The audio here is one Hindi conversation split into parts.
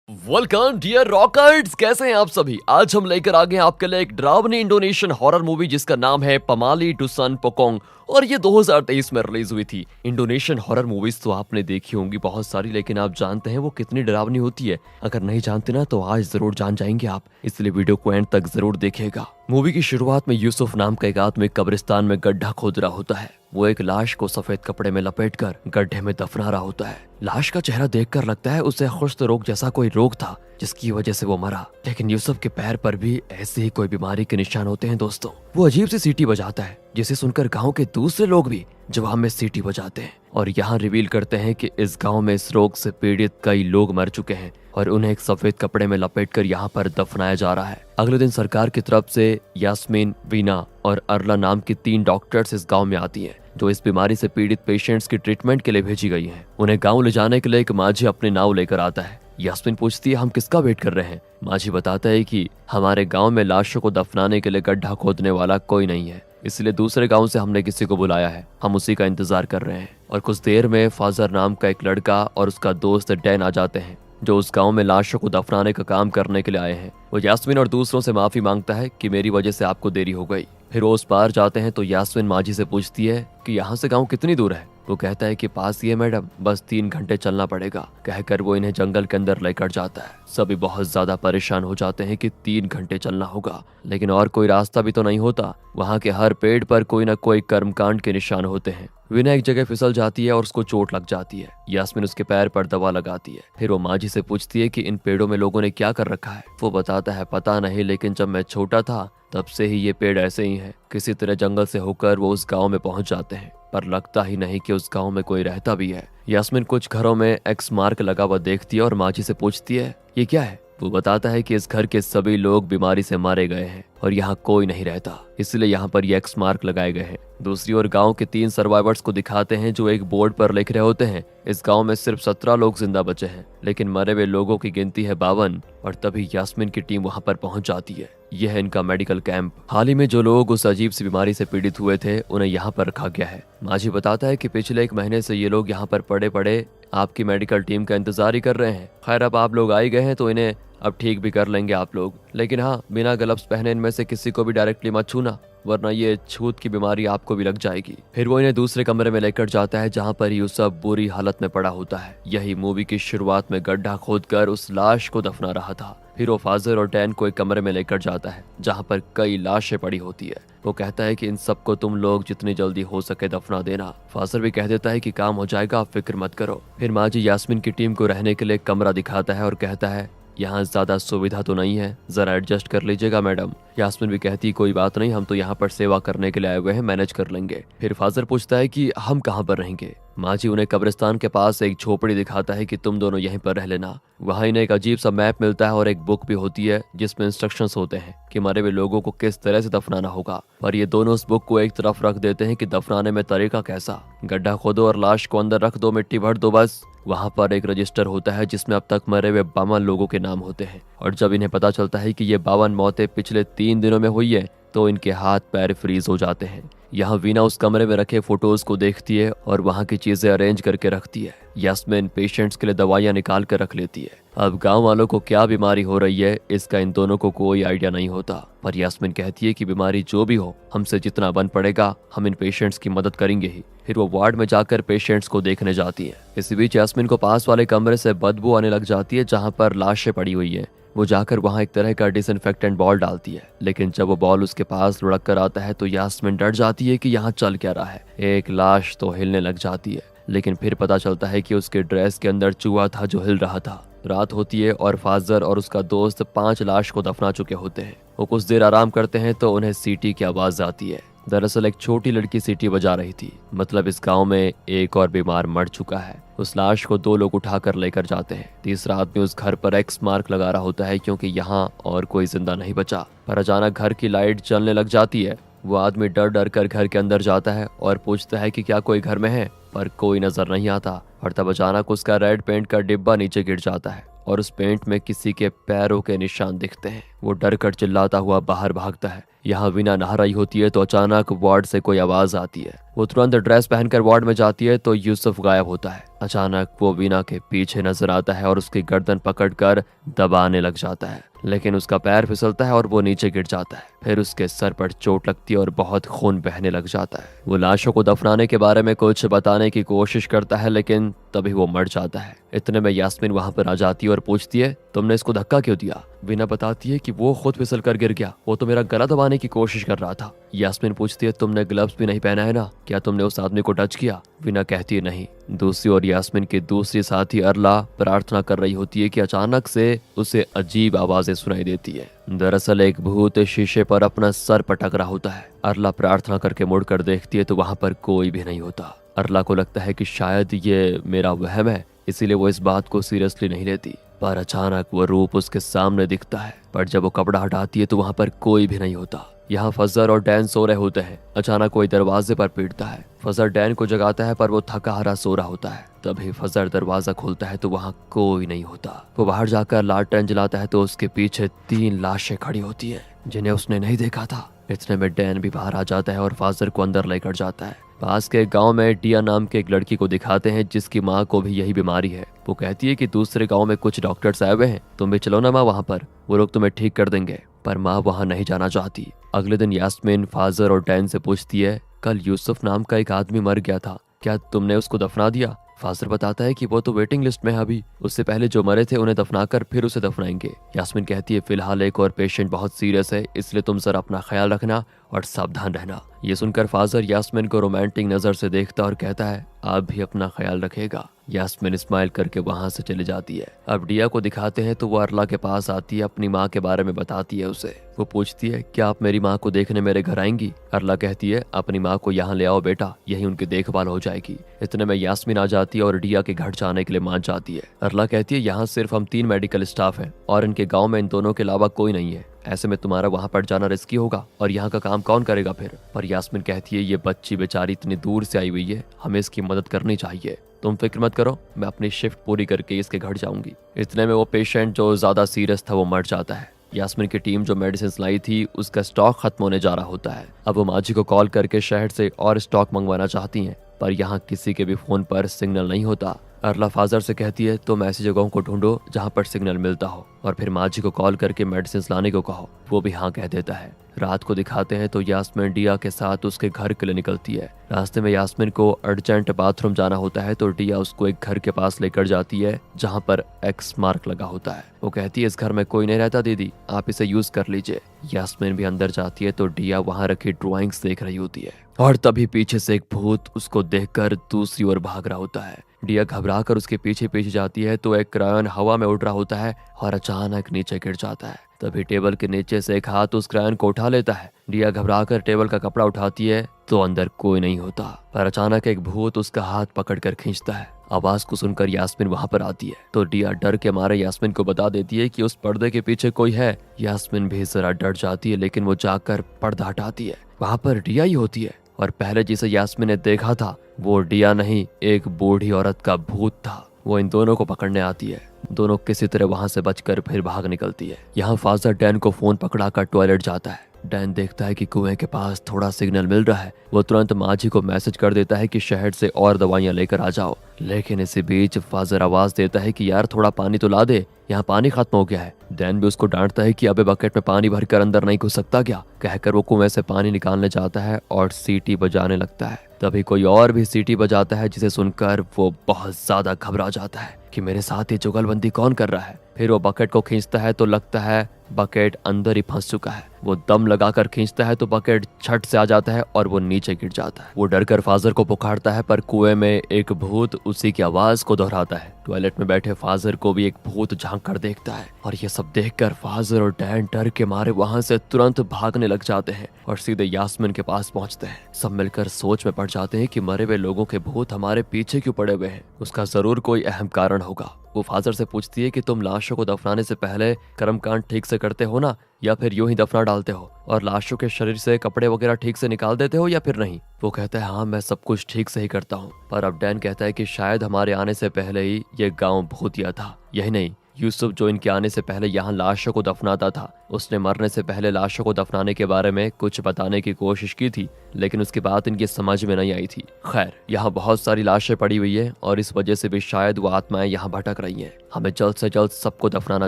वेलकम डियर रॉकर्स, कैसे हैं आप सभी। आज हम लेकर आ गए हैं आपके लिए एक डरावनी इंडोनेशियन हॉरर मूवी जिसका नाम है पमाली टुसन पोकोंग और ये 2023 में रिलीज हुई थी। इंडोनेशियन हॉरर मूवीज तो आपने देखी होंगी बहुत सारी, लेकिन आप जानते हैं वो कितनी डरावनी होती है? अगर नहीं जानते ना तो आज जरूर जान जाएंगे आप, इसलिए वीडियो को एंड तक जरूर देखिएगा। मूवी की शुरुआत में यूसुफ नाम का एक आदमी कब्रिस्तान में गड्ढा खोद रहा होता है। वो एक लाश को सफेद कपड़े में लपेटकर गड्ढे में दफना रहा होता है। लाश का चेहरा देखकर लगता है उसे कुष्ठ रोग जैसा कोई रोग था जिसकी वजह से वो मरा, लेकिन यूसुफ के पैर पर भी ऐसे ही कोई बीमारी के निशान होते हैं दोस्तों। वो अजीब सी सीटी बजाता है जिसे सुनकर गांव के दूसरे लोग भी जवाब में सीटी बजाते हैं और यहाँ रिवील करते हैं कि इस गांव में इस रोग से पीड़ित कई लोग मर चुके हैं और उन्हें एक सफेद कपड़े में लपेटकर यहाँ पर दफनाया जा रहा है। अगले दिन सरकार की तरफ से यास्मीन, वीना और अरला नाम की 3 डॉक्टर्स इस गांव में आती हैं जो इस बीमारी से पीड़ित पेशेंट्स की ट्रीटमेंट के लिए भेजी गई हैं। उन्हें गांव ले जाने के लिए एक माझी अपने नाव लेकर आता है। यास्मीन पूछती है हम किसका वेट कर रहे हैं? माझी बताता है कि हमारे गांव में लाशों को दफनाने के लिए गड्ढा खोदने वाला कोई नहीं है, इसलिए दूसरे गांव से हमने किसी को बुलाया है, हम उसी का इंतजार कर रहे हैं। और कुछ देर में फाजर नाम का एक लड़का और उसका दोस्त डैन आ जाते हैं जो उस गांव में लाशों को दफनाने का काम करने के लिए आए हैं। वो यास्मीन और दूसरों से माफी मांगता है कि मेरी वजह से आपको देरी हो गई। फिर वो उस पार जाते हैं तो यास्मीन माझी से पूछती है कि यहाँ से गांव कितनी दूर है? वो कहता है कि पास ही है मैडम, बस 3 घंटे चलना पड़ेगा। कहकर वो इन्हें जंगल के अंदर लेकर जाता है। सभी बहुत ज्यादा परेशान हो जाते हैं कि 3 घंटे चलना होगा, लेकिन और कोई रास्ता भी तो नहीं होता। वहाँ के हर पेड़ पर कोई न कोई कर्मकांड के निशान होते हैं। वीना एक जगह फिसल जाती है और उसको चोट लग जाती है। यास्मीन उसके पैर पर दवा लगाती है। फिर वो माझी से पूछती है कि इन पेड़ों में लोगों ने क्या कर रखा है? वो बताता है पता नहीं, लेकिन जब मैं छोटा था तब से ही ये पेड़ ऐसे ही हैं। किसी तरह जंगल से होकर वो उस गांव में पहुंच जाते हैं, पर लगता ही नहीं कि उस गांव में कोई रहता भी है। यास्मीन कुछ घरों में एक्स मार्क लगा हुआ देखती है और माझी से पूछती है ये क्या है? वो बताता है कि इस घर के सभी लोग बीमारी से मारे गए हैं और यहाँ कोई नहीं रहता, इसलिए यहाँ पर ये एक्स मार्क लगाए गए हैं। दूसरी ओर गांव के 3 सर्वाइवर्स को दिखाते हैं जो एक बोर्ड पर लिख रहे होते हैं इस गांव में सिर्फ 17 लोग जिंदा बचे हैं, लेकिन मरे हुए लोगों की गिनती है 52। और तभी यास्मीन की टीम वहां पर पहुंच जाती है। यह है इनका मेडिकल कैंप। हाल ही में जो लोग उस अजीब सी बीमारी से पीड़ित हुए थे उन्हें यहाँ पर रखा गया है। माझी बताता है कि पिछले 1 महीने से ये लोग यहाँ पर पड़े पड़े आपकी मेडिकल टीम का इंतजार ही कर रहे हैं। खैर अब आप लोग आ ही गए हैं तो इन्हें अब ठीक भी कर लेंगे आप लोग, लेकिन हाँ बिना ग्लव्स पहने इनमें से किसी को भी डायरेक्टली मत छूना, वरना ये छूत की बीमारी आपको भी लग जाएगी। फिर वो इन्हें दूसरे कमरे में लेकर जाता है जहाँ पर यूसुफ बुरी हालत में पड़ा होता है। यही मूवी की शुरुआत में गड्ढा खोदकर उस लाश को दफना रहा था। फिर वो फाजर और डैन को एक कमरे में लेकर जाता है जहाँ पर कई लाशें पड़ी होती है। वो कहता है कि इन सबको तुम लोग जितनी जल्दी हो सके दफना देना। फाजर भी कह देता है कि काम हो जाएगा, आप फिक्र मत करो। फिर माजी यास्मीन की टीम को रहने के लिए एक कमरा दिखाता है और कहता है यहाँ ज्यादा सुविधा तो नहीं है, जरा एडजस्ट कर लीजिएगा मैडम। यास्मीन भी कहती कोई बात नहीं, हम तो यहाँ पर सेवा करने के लिए आए हुए हैं, मैनेज कर लेंगे। फिर फाजर पूछता है कि हम कहाँ पर रहेंगे? माजी उन्हें कब्रिस्तान के पास एक झोपड़ी दिखाता है कि तुम दोनों यहीं पर रह लेना। वहाँ इन्हें एक अजीब सा मैप मिलता है और एक बुक भी होती है जिसमें इंस्ट्रक्शंस होते हैं कि मरे हुए लोगों को किस तरह से दफनाना होगा। पर ये दोनों उस बुक को एक तरफ रख देते हैं कि दफनाने में तरीका कैसा। गड्ढा खोदो और लाश को अंदर रख दो, मिट्टी भर दो बस। वहाँ पर एक रजिस्टर होता है जिसमें अब तक मरे हुए 52 लोगों के नाम होते हैं और जब इन्हें पता चलता है कि ये 52 मौतें पिछले 3 दिनों में हुई है तो इनके हाथ पैर फ्रीज हो जाते हैं। यहाँ वीना उस कमरे में रखे फोटोज को देखती है और वहाँ की चीजें अरेंज करके रखती है। यास्मीन पेशेंट्स के लिए दवाइयाँ निकाल कर रख लेती है। अब गांव वालों को क्या बीमारी हो रही है इसका इन दोनों को कोई आइडिया नहीं होता, पर यास्मीन कहती है कि बीमारी जो भी हो हमसे जितना बन पड़ेगा हम इन पेशेंट्स की मदद करेंगे ही। फिर वो वार्ड में जाकर पेशेंट्स को देखने जाती है। इसी बीच यास्मीन को पास वाले कमरे से बदबू आने लग जाती है जहाँ पर लाशें पड़ी हुई है। वो जाकर वहाँ एक तरह का डिसइंफेक्टेंट बॉल डालती है, लेकिन जब वो बॉल उसके पास लुढ़क कर आता है तो यास्मीन डर जाती है कि यहाँ चल क्या रहा है। एक लाश तो हिलने लग जाती है, लेकिन फिर पता चलता है कि उसके ड्रेस के अंदर चूहा था जो हिल रहा था। रात होती है और फाजर और उसका दोस्त 5 लाश को दफना चुके होते हैं। वो कुछ देर आराम करते हैं तो उन्हें सीटी की आवाज आती है। दरअसल एक छोटी लड़की सीटी बजा रही थी, मतलब इस गांव में एक और बीमार मर चुका है। उस लाश को 2 लोग उठाकर लेकर जाते हैं। तीसरा आदमी उस घर पर एक्स मार्क लगा रहा होता है क्योंकि यहाँ और कोई जिंदा नहीं बचा। पर अचानक घर की लाइट जलने लग जाती है। वो आदमी डर डर कर घर के अंदर जाता है और पूछता है कि क्या कोई घर में है, पर कोई नजर नहीं आता। और तब अचानक उसका रेड पेंट का डिब्बा नीचे गिर जाता है और उस पेंट में किसी के पैरों के निशान दिखते हैं। वो डर कर चिल्लाता हुआ बाहर भागता है। यहाँ वीना नहा रही होती है तो अचानक वार्ड से कोई आवाज आती है। वो तुरंत ड्रेस पहनकर वार्ड में जाती है तो यूसुफ गायब होता है। अचानक वो वीना के पीछे नजर आता है और उसकी गर्दन पकड़कर दबाने लग जाता है, लेकिन उसका पैर फिसलता है और वो नीचे गिर जाता है। फिर उसके सर पर चोट लगती है और बहुत खून बहने लग जाता है। वो लाशों को दफनाने के बारे में कुछ बताने की कोशिश करता है, लेकिन तभी वो मर जाता है। इतने में यास्मीन वहां पर आ जाती है और पूछती है, तुमने इसको धक्का क्यों दिया? वीना बताती है कि वो खुद फिसल कर गिर गया, वो तो मेरा गला दबाने की कोशिश कर रहा था। यास्मीन पूछती है, तुमने ग्लव्स भी नहीं पहना है ना? क्या तुमने उस आदमी को टच किया? वीना कहती है नहीं। दूसरी ओर यास्मीन की दूसरी साथी अरला प्रार्थना कर रही होती है कि अचानक से उसे अजीब आवाजें सुनाई देती है। दरअसल एक भूत शीशे पर अपना सर पटक रहा होता है। अरला प्रार्थना करके मुड़कर देखती है तो वहां पर कोई भी नहीं होता। अरला को लगता है कि शायद ये मेरा वहम है, इसीलिए वो इस बात को सीरियसली नहीं लेती। पर अचानक वो रूप उसके सामने दिखता है, पर जब वो कपड़ा हटाती है तो वहां पर कोई भी नहीं होता। यहाँ फजर और डैन सो रहे होते हैं। अचानक कोई दरवाजे पर पीटता है। फजर डैन को जगाता है, पर वो थका हारा सो रहा होता है। तभी फजर दरवाजा खोलता है तो वहाँ कोई नहीं होता। वो बाहर जाकर लालटेन जलाता है तो उसके पीछे 3 लाशें खड़ी होती हैं, जिन्हें उसने नहीं देखा था। इतने में डैन भी बाहर आ जाता है और फाजर को अंदर लेकर जाता है। पास के गांव में डिया नाम के एक लड़की को दिखाते हैं जिसकी माँ को भी यही बीमारी है। वो कहती है कि दूसरे गांव में कुछ डॉक्टर्स आए हुए हैं, तुम भी चलो ना माँ वहाँ पर, वो लोग तुम्हें ठीक कर देंगे। पर माँ वहाँ नहीं जाना चाहती। अगले दिन यास्मीन फाजर और डैन से पूछती है, कल यूसुफ नाम का एक आदमी मर गया था, क्या तुमने उसको दफना दिया? फाजर बताता है कि वो तो वेटिंग लिस्ट में है अभी, उससे पहले जो मरे थे उन्हें दफनाकर फिर उसे दफनाएंगे। यास्मीन कहती है, फिलहाल एक और पेशेंट बहुत सीरियस है, इसलिए तुम जरा अपना ख्याल रखना और सावधान रहना। ये सुनकर फाजर यास्मीन को रोमांटिक नजर से देखता और कहता है, आप भी अपना ख्याल रखेगा। यास्मीन स्माइल करके वहां से चली जाती है। अब डिया को दिखाते हैं तो वो अरला के पास आती है, अपनी माँ के बारे में बताती है उसे। वो पूछती है, क्या आप मेरी माँ को देखने मेरे घर आएंगी? अरला कहती है, अपनी माँ को यहाँ ले आओ बेटा, यही उनकी देखभाल हो जाएगी। इतने में यास्मीन आ जाती है और डिया के घर जाने के लिए मान जाती है। अरला कहती है, यहाँ सिर्फ हम 3 मेडिकल स्टाफ हैं और इनके गाँव में इन दोनों के अलावा कोई नहीं है, ऐसे में तुम्हारा वहां पर जाना रिस्की होगा और यहाँ का काम कौन करेगा फिर? पर यास्मीन कहती है, ये बच्ची बेचारी इतनी दूर से आई हुई है, हमें इसकी मदद करनी चाहिए। तुम फिक्र मत करो, मैं अपनी शिफ्ट पूरी करके इसके घर जाऊंगी। इतने में वो पेशेंट जो ज्यादा सीरियस था वो मर जाता है। यास्मीन की टीम जो मेडिसिन लाई थी उसका स्टॉक खत्म होने जा रहा होता है। अब वो माजी को कॉल करके शहर से और स्टॉक मंगवाना चाहती हैं, पर यहाँ किसी के भी फोन पर सिग्नल नहीं होता। अरला फाजर से कहती है, तुम ऐसी जगहों को ढूंढो जहाँ पर सिग्नल मिलता हो और फिर माजी को कॉल करके मेडिसिन लाने को कहो। वो भी हाँ कह देता है। रात को दिखाते हैं तो यास्मीन डिया के साथ उसके घर के लिए निकलती है। रास्ते में यास्मीन को अर्जेंट बाथरूम जाना होता है तो डिया उसको एक घर के पास लेकर जाती है जहाँ पर एक्स मार्क लगा होता है। वो कहती है, इस घर में कोई नहीं रहता दीदी, आप इसे यूज कर लीजिए। यास्मीन भी अंदर जाती है तो डिया वहाँ रखी ड्राइंग्स देख रही होती है और तभी पीछे से एक भूत उसको देखकर दूसरी ओर भाग रहा होता है। डिया घबरा कर उसके पीछे पीछे जाती है तो एक क्रायन हवा में उड़ रहा होता है और अचानक नीचे गिर जाता है। तभी टेबल के नीचे से एक हाथ उस क्रायन को उठा लेता है। डिया घबरा कर टेबल का कपड़ा उठाती है तो अंदर कोई नहीं होता, पर अचानक एक भूत उसका हाथ पकड़कर खींचता है। आवाज को सुनकर यास्मीन वहां पर आती है तो डिया डर के मारे यास्मीन को बता देती है कि उस पर्दे के पीछे कोई है। यास्मीन भी जरा डर जाती है, लेकिन वो जाकर पर्दा हटाती है। वहां पर डिया ही होती है और पहले जिसे यास्मीन ने देखा था वो डिया नहीं, एक बूढ़ी औरत का भूत था। वो इन दोनों को पकड़ने आती है। दोनों किसी तरह वहां से बचकर फिर भाग निकलती है। यहाँ फाजर डैन को फोन पकड़ाकर टॉयलेट जाता है। डैन देखता है कि कुएं के पास थोड़ा सिग्नल मिल रहा है। वो तुरंत माजी को मैसेज कर देता है कि शहर से और दवाइयां लेकर आ जाओ, लेकिन इसी बीच फाजर आवाज देता है कि यार थोड़ा पानी तो ला दे, यहाँ पानी खत्म हो गया है। डैन भी उसको डांटता है कि अबे बकेट में पानी भरकर अंदर नहीं घुस सकता क्या? कहकर वो कुएं से पानी निकालने जाता है और सीटी बजाने लगता है। तभी कोई और भी सीटी बजाता है जिसे सुनकर वो बहुत ज्यादा घबरा जाता है कि मेरे साथ ये जुगलबंदी कौन कर रहा है। फिर वो बकेट को खींचता है तो लगता है बकेट अंदर ही फंस चुका है। वो दम लगाकर खींचता है तो बकेट छट से आ जाता है और वो नीचे गिर जाता है। वो डरकर फाजर को पुकारता है, पर कुएं में एक भूत उसी की आवाज को दोहराता है। टॉयलेट में बैठे फाजर को भी एक भूत झांक कर देखता है और ये सब देखकर फाजर और डैन डर के मारे वहां से तुरंत भागने लग जाते हैं और सीधे यास्मीन के पास पहुंचते हैं। सब मिलकर सोच में पड़ जाते हैं कि मरे हुए लोगों के भूत हमारे पीछे क्यों पड़े हुए हैं, उसका जरूर कोई अहम कारण होगा। वो फाजर से पूछती है कि तुम लाशों को दफनाने से पहले कर्मकांड ठीक से करते हो ना, या फिर यूं ही दफना डालते हो और लाशों के शरीर से कपड़े वगैरह ठीक से निकाल देते हो या फिर नहीं? वो कहता है, हाँ मैं सब कुछ ठीक से ही करता हूँ। पर अब डैन कहता है कि शायद हमारे आने से पहले ही ये गांव भूतिया था। यही नहीं, यूसुफ जो इनके आने से पहले यहाँ लाशों को दफनाता था, उसने मरने से पहले लाशों को दफनाने के बारे में कुछ बताने की कोशिश की थी, लेकिन उसकी बात इनकी समझ में नहीं आई थी। खैर, यहाँ बहुत सारी लाशें पड़ी हुई है और इस वजह से भी शायद वो आत्माएं यहाँ भटक रही हैं। हमें जल्द से जल्द सबको दफनाना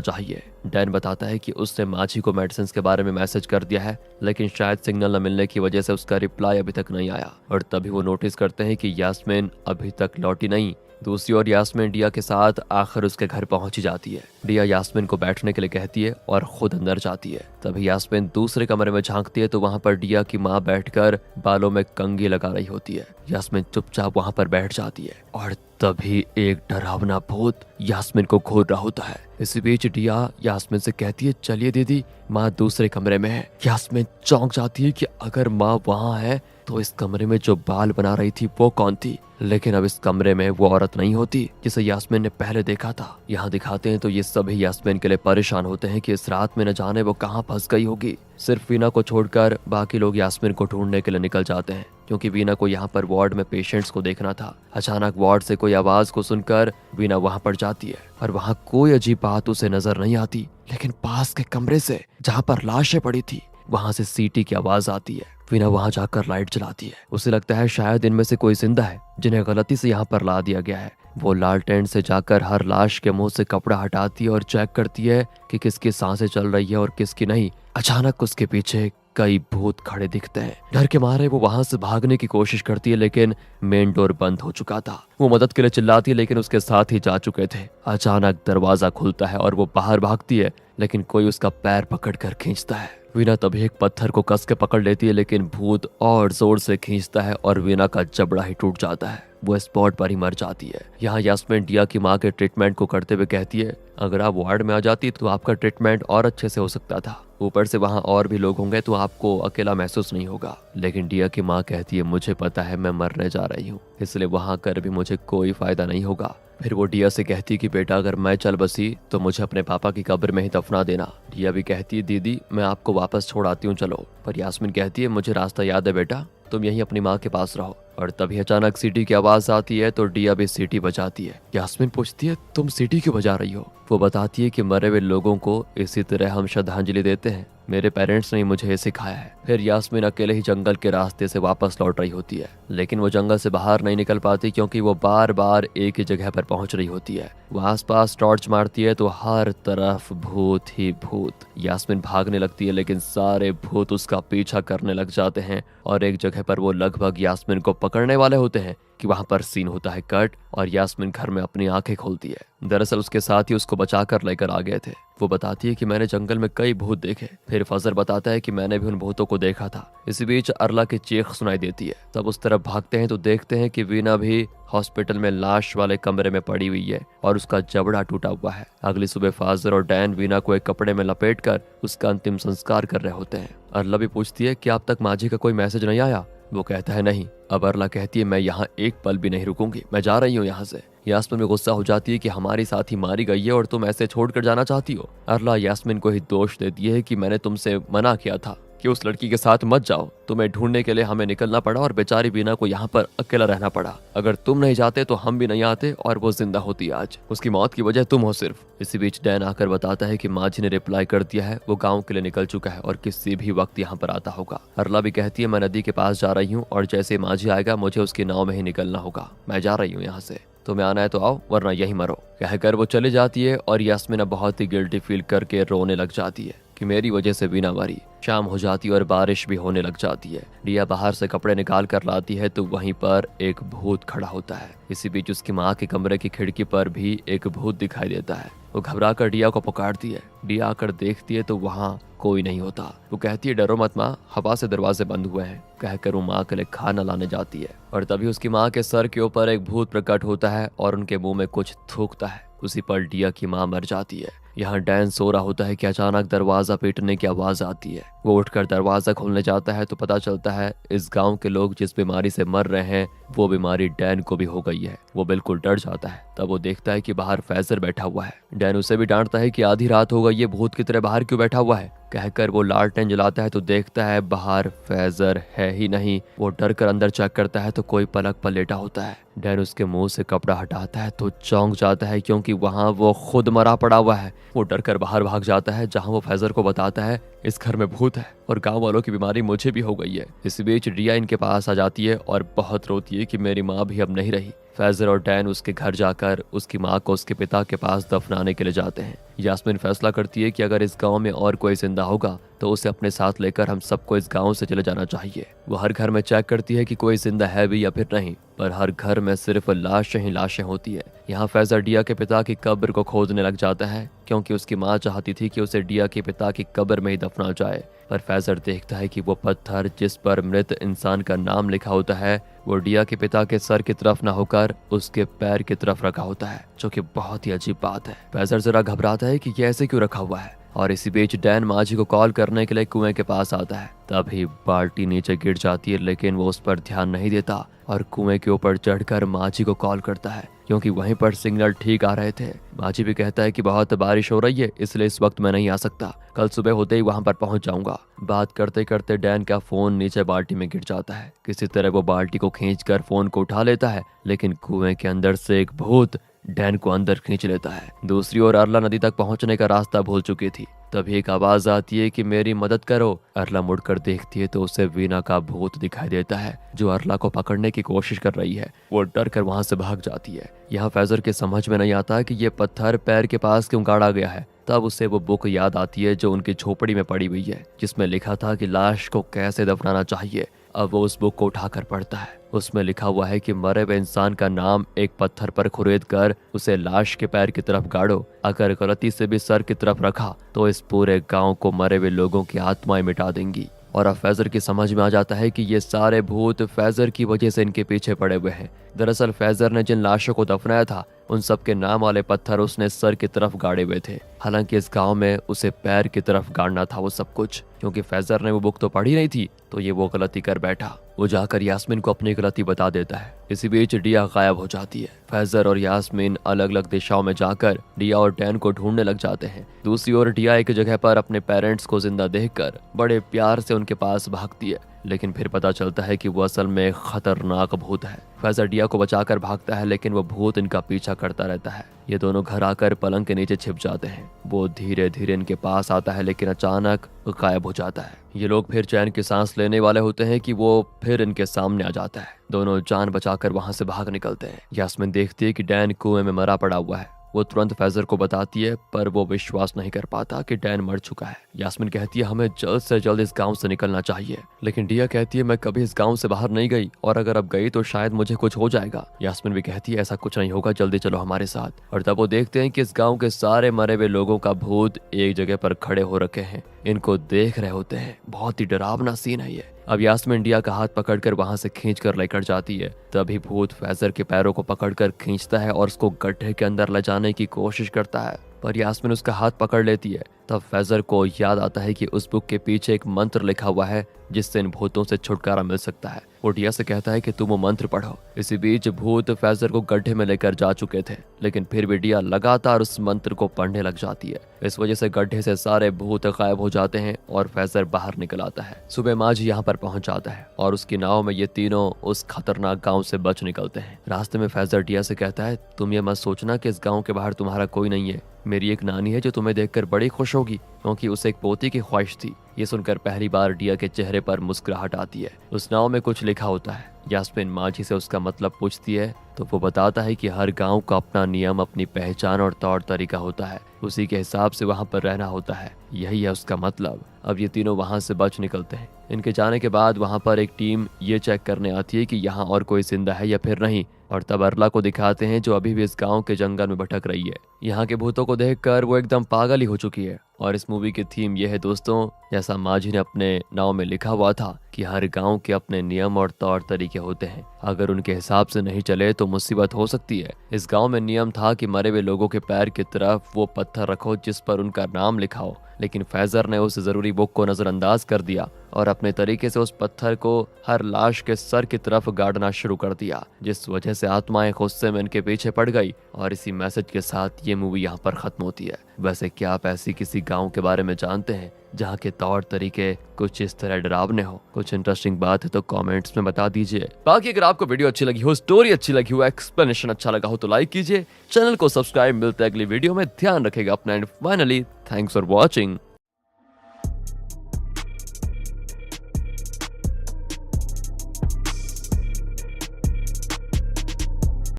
चाहिए। डैन बताता है कि उसने माझी को मेडिसिन के बारे में मैसेज कर दिया है, लेकिन शायद सिग्नल न मिलने की वजह से उसका रिप्लाई अभी तक नहीं आया। और तभी वो नोटिस करते हैं कि यास्मीन अभी तक लौटी नहीं। दूसरी ओर यास्मीन डिया के साथ आखिर उसके घर पहुंची जाती है। डिया यास्मीन को बैठने के लिए कहती है और खुद अंदर जाती है। तभी यास्मीन दूसरे कमरे में झांकती है तो वहां पर डिया की माँ बैठकर बालों में कंघी लगा रही होती है। यास्मीन चुपचाप वहां पर बैठ जाती है और तभी एक डरावना भूत यास्मीन को घूर रहा होता है। इसी बीच डिया यास्मीन से कहती है, चलिए दीदी, माँ दूसरे कमरे में है। यास्मीन चौंक जाती है कि अगर माँ वहाँ है तो इस कमरे में जो बाल बना रही थी वो कौन थी, लेकिन अब इस कमरे में वो औरत नहीं होती जिसे यास्मीन ने पहले देखा था। यहाँ दिखाते हैं तो ये सभी यास्मीन के लिए परेशान होते हैं कि इस रात में न जाने वो कहाँ फंस गई होगी। सिर्फ वीना को छोड़कर बाकी लोग यास्मीन को ढूंढने के लिए निकल जाते हैं, क्योंकि वीना को यहाँ पर वार्ड में पेशेंट्स को देखना था। अचानक वार्ड से कोई आवाज को सुनकर वीना वहाँ पर जाती है और वहाँ कोई अजीब बात उसे नजर नहीं आती, लेकिन पास के कमरे से जहाँ पर लाशें पड़ी थी वहां से सीटी की आवाज आती है। वीना वहां जाकर लाइट जलाती है। उसे लगता है शायद इनमें से कोई जिंदा है जिन्हें गलती से यहाँ पर ला दिया गया है। वो लालटेन से जाकर हर लाश के मुंह से कपड़ा हटाती है और चेक करती है कि किसकी सांसें चल रही है और किसकी नहीं। अचानक उसके पीछे कई भूत खड़े दिखते हैं। डर के मारे वो वहां से भागने की कोशिश करती है, लेकिन मेन डोर बंद हो चुका था। वो मदद के लिए चिल्लाती है, लेकिन उसके साथ ही जा चुके थे। अचानक दरवाजा खुलता है और वो बाहर भागती है, लेकिन कोई उसका पैर पकड़कर खींचता है। वीना तभी एक पत्थर को कस के पकड़ लेती है, लेकिन भूत और जोर से खींचता है और वीना का जबड़ा ही टूट जाता है। वो स्पॉट पर ही मर जाती है। यहाँ यास्मीन डिया की माँ के ट्रीटमेंट को करते हुए कहती है, अगर आप वार्ड में आ जाती तो आपका ट्रीटमेंट और अच्छे से हो सकता था। ऊपर से वहाँ और भी लोग होंगे तो आपको अकेला महसूस नहीं होगा। लेकिन डिया की माँ कहती है, मुझे पता है मैं मरने जा रही हूँ, इसलिए वहाँ कर भी मुझे कोई फायदा नहीं होगा। फिर वो डिया से कहती कि बेटा, अगर मैं चल बसी तो मुझे अपने पापा की कब्र में ही दफना देना। डिया भी कहती है, दीदी मैं आपको वापस छोड़ आती हूँ, चलो। पर यास्मीन कहती है, मुझे रास्ता याद है बेटा, तुम यहीं अपनी माँ के पास रहो। और तभी अचानक सीटी की आवाज आती है तो डिया भी सीटी बजाती है। यास्मीन पूछती है, तुम सीटी क्यों बजा रही हो? वो बताती है कि मरे हुए लोगों को इसी तरह हम श्रद्धांजलि देते हैं, मेरे पेरेंट्स ने मुझे ये सिखाया है। फिर यास्मीन अकेले ही जंगल के रास्ते से वापस लौट रही होती है, लेकिन वो जंगल से बाहर नहीं निकल पाती क्योंकि वो बार बार एक ही जगह पर पहुंच रही होती है। वो आसपास टॉर्च मारती है तो हर तरफ भूत ही भूत। यास्मीन भागने लगती है, लेकिन सारे भूत उसका पीछा करने लग जाते हैं और एक जगह पर वो लगभग यास्मीन को पकड़ने वाले होते हैं कि वहां पर सीन होता है कट और यास्मीन घर में अपनी आंखें खोलती है। दरअसल उसके साथ ही उसको बचाकर लेकर आ गए थे। वो बताती है कि मैंने जंगल में कई भूत देखे। फिर फजर बताता है कि मैंने भी उन भूतों को देखा था। इसी बीच अरला की चीख सुनाई देती है। सब उस तरफ भागते हैं तो देखते हैं कि वीना भी हॉस्पिटल में लाश वाले कमरे में पड़ी हुई है और उसका जबड़ा टूटा हुआ है। अगली सुबह फाजर और डैन वीना को एक कपड़े में लपेटकर उसका अंतिम संस्कार कर रहे होते हैं। अरला भी पूछती है कि अब तक माझी का कोई मैसेज नहीं आया? वो कहता है नहीं। अब अरला कहती है, मैं यहाँ एक पल भी नहीं रुकूंगी, मैं जा रही हूँ यहाँ से। यास्मीन में गुस्सा हो जाती है कि हमारी साथी मारी गई है और तुम ऐसे छोड़कर जाना चाहती हो। अरला यास्मीन को ही दोष देती है कि मैंने तुमसे मना किया था कि उस लड़की के साथ मत जाओ। तुम्हें ढूंढने के लिए हमें निकलना पड़ा और बेचारी वीना को यहाँ पर अकेला रहना पड़ा। अगर तुम नहीं जाते तो हम भी नहीं आते और वो जिंदा होती आज। उसकी मौत की वजह तुम हो सिर्फ। इसी बीच डैन आकर बताता है कि माझी ने रिप्लाई कर दिया है, वो गाँव के लिए निकल चुका है और किसी भी वक्त यहाँ पर आता होगा। अरला भी कहती है, मैं नदी के पास जा रही हूँ और जैसे माझी आएगा मुझे उसकी नाव में ही निकलना होगा। मैं जा रही हूँ यहाँ से, तुम्हें आना है तो आओ वरना यही मरो। कहकर वो चली जाती है और यास्मीन बहुत ही गिल्टी फील करके रोने लग जाती है कि मेरी वजह से वीना मरी। शाम हो जाती है और बारिश भी होने लग जाती है। डिया बाहर से कपड़े निकाल कर लाती है तो वहीं पर एक भूत खड़ा होता है। इसी बीच उसकी माँ के कमरे की खिड़की पर भी एक भूत दिखाई देता है। वो घबरा कर डिया को पुकारती है। डिया आकर देखती है तो वहाँ कोई नहीं होता। वो कहती है, डरो मत माँ, हवा से दरवाजे बंद हुए हैं। कहकर वो माँ के लिए खाना लाने जाती है और तभी उसकी माँ के सर के ऊपर एक भूत प्रकट होता है और उनके मुंह में कुछ थूकता है। उसी पर डिया की माँ मर जाती है। यहाँ डैन सो रहा होता है कि अचानक दरवाजा पीटने की आवाज आती है। वो उठकर दरवाजा खोलने जाता है तो पता चलता है इस गांव के लोग जिस बीमारी से मर रहे हैं वो बीमारी डैन को भी हो गई है। वो बिल्कुल डर जाता है। तब वो देखता है कि बाहर फैजर बैठा हुआ है। डैन उसे भी डांटता है कि आधी रात हो गई, ये भूत की तरह बाहर क्यों बैठा हुआ है। कहकर वो लालटेन जलाता है तो देखता है बाहर फैजर है ही नहीं। वो डर कर अंदर चेक करता है तो कोई पलक पर लेटा होता है। डैन उसके मुंह से कपड़ा हटाता है तो चौंक जाता है क्योंकि वहां वो खुद मरा पड़ा हुआ है। वो डर कर बाहर भाग जाता है जहां वो फैजर को बताता है इस घर में भूत है और गांव वालों की बीमारी मुझे भी हो गई है। इस बीच रिया इनके पास आ जाती है और बहुत रोती है कि मेरी माँ भी अब नहीं रही। फैजर और डैन उसके घर जाकर उसकी माँ को उसके पिता के पास दफनाने के लिए जाते हैं। यास्मीन फैसला करती है कि अगर इस गांव में और कोई जिंदा होगा तो उसे अपने साथ लेकर हम सबको इस गांव से चले जाना चाहिए। वो हर घर में चेक करती है कि कोई जिंदा है भी या फिर नहीं, पर हर घर में सिर्फ लाशें ही लाशें होती है। यहाँ फैजर डिया के पिता की कब्र को खोदने लग जाता है क्योंकि उसकी माँ चाहती थी कि उसे डिया के पिता की कब्र में ही दफना जाए। पर फैजर देखता है कि वो पत्थर जिस पर मृत इंसान का नाम लिखा होता है वो डिया के पिता के सर की तरफ ना होकर उसके पैर की तरफ रखा होता है, जो कि बहुत ही अजीब बात है। फैजर जरा घबराता है कि ये ऐसे क्यों रखा हुआ है और इसी बीच डैन माजी को कॉल करने के लिए कुएं के पास आता है। तभी बाल्टी नीचे गिर जाती है लेकिन वो उस पर ध्यान नहीं देता और कुएं के ऊपर चढ़कर माजी को कॉल करता है क्योंकि वहीं पर सिग्नल ठीक आ रहे थे। माजी भी कहता है कि बहुत बारिश हो रही है इसलिए इस वक्त मैं नहीं आ सकता, कल सुबह होते ही वहां पर पहुंच जाऊंगा। बात करते करते डैन का फोन नीचे बाल्टी में गिर जाता है। किसी तरह वो बाल्टी को खींचकर फोन को उठा लेता है लेकिन कुएं के अंदर से एक भूत डैन को अंदर खींच लेता है। दूसरी ओर अरला नदी तक पहुंचने का रास्ता भूल चुकी थी। तभी एक आवाज आती है कि मेरी मदद करो। अरला मुड़कर देखती है तो उसे वीना का भूत दिखाई देता है जो अरला को पकड़ने की कोशिश कर रही है। वो डर कर वहां से भाग जाती है। यहाँ फैजर के समझ में नहीं आता कि ये पत्थर पैर के पास क्यों गाड़ा गया है। तब उसे वो बुक याद आती है जो उनकी झोपड़ी में पड़ी हुई है जिसमें लिखा था कि लाश को कैसे दफनाना चाहिए। अब वो उस बुक को उठाकर पढ़ता है। उसमें लिखा हुआ है कि मरे हुए इंसान का नाम एक पत्थर पर खुरेद कर उसे लाश के पैर की तरफ गाड़ो। अगर गलती से भी सर की तरफ रखा तो इस पूरे गांव को मरे हुए लोगों की आत्माएं मिटा देंगी। और अब फैजर की समझ में आ जाता है कि ये सारे भूत फैजर की वजह से इनके पीछे पड़े हुए हैं। दरअसल फैजर ने जिन लाशों को दफनाया था उन सब के नाम वाले पत्थर उसने सर की तरफ गाड़े हुए थे। हालांकि इस गांव में उसे पैर की तरफ गाड़ना था वो सब कुछ। क्योंकि फैजर ने वो बुक तो पढ़ी नहीं थी तो ये वो गलती कर बैठा। वो जाकर यास्मीन को अपनी गलती बता देता है। इसी बीच डिया गायब हो जाती है। फैजर और यास्मीन अलग अलग दिशाओं में जाकर डिया और डैन को ढूंढने लग जाते हैं। दूसरी ओर डिया एक जगह पर अपने पेरेंट्स को जिंदा देखकर बड़े प्यार से उनके पास भागती है लेकिन फिर पता चलता है कि वो असल में खतरनाक भूत है। फैजर डिया को बचाकर भागता है लेकिन वो भूत इनका पीछा करता रहता है। ये दोनों घर आकर पलंग के नीचे छिप जाते हैं। वो धीरे धीरे इनके पास आता है लेकिन अचानक गायब हो जाता है। ये लोग फिर चैन की सांस लेने वाले होते हैं कि वो फिर इनके सामने आ जाता है। दोनों जान बचाकर वहां से भाग निकलते हैं। यास्मीन देखती है कि डैन कुएं में मरा पड़ा हुआ है। वो तुरंत फैजर को बताती है पर वो विश्वास नहीं कर पाता कि डैन मर चुका है। यास्मीन कहती है हमें जल्द से जल्द इस गांव से निकलना चाहिए लेकिन डिया कहती है मैं कभी इस गांव से बाहर नहीं गई और अगर अब गई तो शायद मुझे कुछ हो जाएगा। यास्मीन भी कहती है ऐसा कुछ नहीं होगा, जल्दी चलो हमारे साथ। और तब वो देखते हैं कि इस गांव के सारे मरे हुए लोगों का भूत एक जगह पर खड़े हो रखे हैं, इनको देख रहे होते हैं। बहुत ही डरावना सीन है ये। अब यास्मीन डिया का हाथ पकड़कर वहां से खींचकर लेकर जाती है। तभी भूत फैजर के पैरों को पकड़कर खींचता है और उसको गड्ढे के अंदर ले जाने की कोशिश करता है पर यास्मीन उसका हाथ पकड़ लेती है। तब फैजर को याद आता है कि उस बुक के पीछे एक मंत्र लिखा हुआ है जिससे इन भूतों से छुटकारा मिल सकता है। वो डिया से कहता है कि तुम वो मंत्र पढ़ो। इसी बीच भूत फैजर को गड्ढे में लेकर जा चुके थे लेकिन फिर भी डिया लगातार उस मंत्र को पढ़ने लग जाती है। इस वजह से गड्ढे से सारे भूत गायब हो जाते हैं और फैजर बाहर निकल आता है। सुबह माजी यहाँ पर पहुंच जाता है और उसकी नाव में ये तीनों उस खतरनाक गांव से बच निकलते हैं। रास्ते में फैजर डिया से कहता है तुम ये मत सोचना कि इस गांव के बाहर तुम्हारा कोई नहीं है। मेरी एक नानी है जो तुम्हें देखकर बड़ी खुश होगी क्योंकि उसे एक पोती की ख्वाहिश थी। ये सुनकर पहली बार डिया के चेहरे पर मुस्कुराहट आती है। उस नाव में कुछ लिखा होता है। यास्मीन माजी से उसका मतलब पूछती है तो वो बताता है कि हर गांव का अपना नियम, अपनी पहचान और तौर तरीका होता है, उसी के हिसाब से वहां पर रहना होता है। यही है उसका मतलब। अब ये तीनों वहां से बच निकलते हैं। इनके जाने के बाद वहां पर एक टीम ये चेक करने आती है कि यहाँ और कोई जिंदा है या फिर नहीं और तब अरला को दिखाते हैं जो अभी भी इस गांव के जंगल में भटक रही है। यहाँ के भूतों को देखकर वो एकदम पागल ही हो चुकी है और इस मूवी की थीम ये है दोस्तों, जैसा माझी ने अपने नाव में लिखा हुआ था कि हर गांव के अपने नियम और तौर तरीके होते हैं, अगर उनके हिसाब से नहीं चले तो मुसीबत हो सकती है। इस गांव में नियम था कि मरे हुए लोगों के पैर की तरफ वो पत्थर रखो जिस पर उनका नाम लिखा हो, लेकिन फैजर ने उस जरूरी बुक को नजरअंदाज कर दिया और अपने तरीके से उस पत्थर को हर लाश के सर की तरफ गाड़ना शुरू कर दिया, जिस वजह से आत्माएं गुस्से में इनके पीछे पड़ गई। और इसी मैसेज के साथ ये मूवी यहाँ पर खत्म होती है। वैसे क्या आप ऐसी किसी गांव के बारे में जानते हैं जहाँ के तौर तरीके कुछ इस तरह डरावने हो? कुछ इंटरेस्टिंग बात है तो कमेंट्स में बता दीजिए। बाकी अगर आपको वीडियो अच्छी लगी हो, स्टोरी अच्छी लगी हो, एक्सप्लेनेशन अच्छा लगा हो तो लाइक कीजिए, चैनल को सब्सक्राइब। मिलते हैं अगली वीडियो में, ध्यान रखेगा अपना and finally thanks for watching.